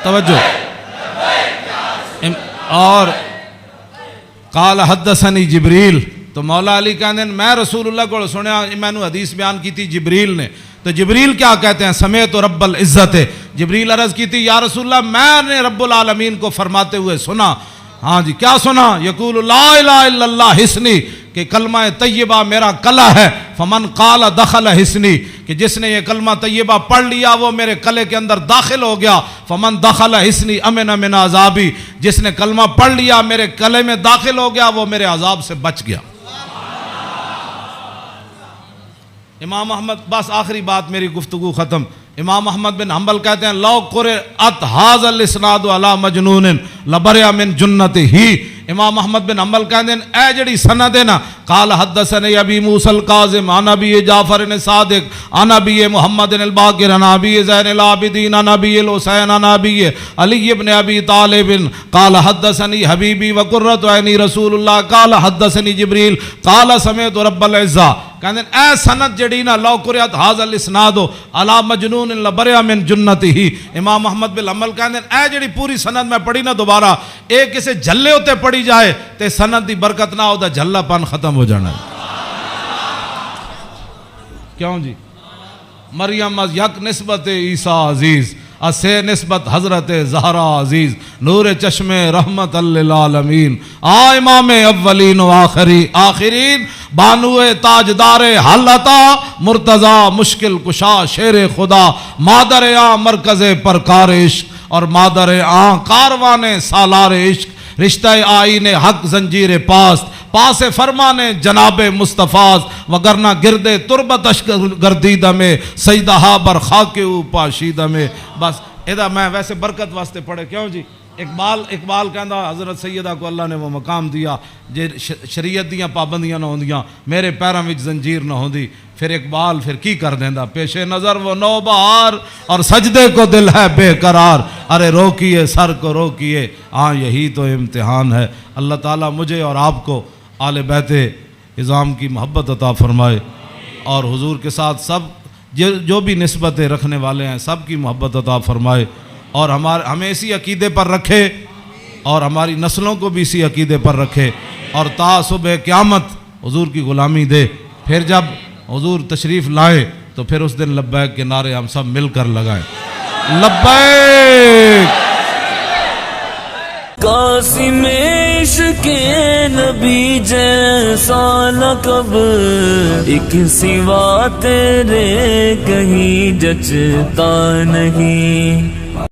توجہ. اور قال حدثنی جبریل، تو مولا علی کہتے ہیں میں رسول اللہ کو سنیا، میں نے حدیث بیان کی تھی جبریل نے. تو جبریل کیا کہتے ہیں؟ سمیت رب العزت، جبریل عرض کی تھی یا رسول اللہ میں نے رب العالمین کو فرماتے ہوئے سنا. ہاں جی کیا سنا؟ یقول لا الہ الا اللہ حسنی، کہ کلمہ طیبہ میرا کلا ہے. فمن قال دخل حسنی، کہ جس نے یہ کلمہ طیبہ پڑھ لیا وہ میرے کلے کے اندر داخل ہو گیا. فمن دخل حسنی امن من عذابی، جس نے کلمہ پڑھ لیا میرے کلے میں داخل ہو گیا وہ میرے عذاب سے بچ گیا. امام احمد، بس آخری بات میری گفتگو ختم. امام احمد بن حنبل کہتے ہیں لو قرأت ھذا الاسناد علی مجنون لبرئ من جنتہ. امام احمد بن حنبل کہتے ہیں اے جڑی سند ہے نا، قال حدثني ابی موسیٰ الکاظم عن ابی جعفر صادق عن ابی محمد الباقر عن ابی زین العابدین عن ابی الحسین عن ابی علی بن ابی طالب قال حدثني حبیبی وقرۃ عینی رسول اللہ قال حدثني جبریل قال سمعت رب العزہ. کہتے ہیں اے سند جڑی نا لو قرأت ھذا الاسناد علی مجنون لبرئ من جنتہ. امام احمد بن حنبل کہتے ہیں اے جڑی پوری سند میں پڑھی نا دوبارہ ایک کسے جھلے ہوتے پڑھی جائے تے سند دی برکت نہ ہو دا جھلا پن ختم ہو جانا ہے. کیوں جی؟ مریم از یک نسبت عیسیٰ عزیز، اسے نسبت حضرت زہرا عزیز، نور چشم رحمت للعالمین، امام اولین و آخرین، بانو تاجدار حالتا، مرتضی مشکل کشا شیر خدا، مادر آن مرکز پرکار عشق اور مادر آن کاروان سالار عشق، رشتہ آئین حق زنجیر پاس فرمان جناب مصطفیٰ، وگرنہ گردے تربتش گردیدہ میں سیدہا بر خاک او پاشیدہ میں. بس ادھا میں ویسے برکت واسطے پڑھے. کیوں جی؟ اقبال کہندا حضرت سیدہ کو اللہ نے وہ مقام دیا جے شریعت دیاں پابندیاں نہ ہوندیاں میرے پیراں وچ زنجیر نہ ہوندی. پھر اقبال پھر کی کر دیندا، پیش نظر وہ نو بہار اور سجدے کو دل ہے بے قرار، ارے روکیے سر کو روکیے، ہاں یہی تو امتحان ہے. اللہ تعالیٰ مجھے اور آپ کو آل بیت اعظام کی محبت عطا فرمائے، اور حضور کے ساتھ سب جو بھی نسبتیں رکھنے والے ہیں سب کی محبت عطا فرمائے، اور ہمیں اسی عقیدے پر رکھے اور ہماری نسلوں کو بھی اسی عقیدے پر رکھے، اور تا صبح قیامت حضور کی غلامی دے. پھر جب حضور تشریف لائے تو پھر اس دن لبیک کے نعرے ہم سب مل کر لگائیں. لبیک قاسم عشق نبی جیسا لقب ایک سوا تیرے کہیں جچتا نہیں.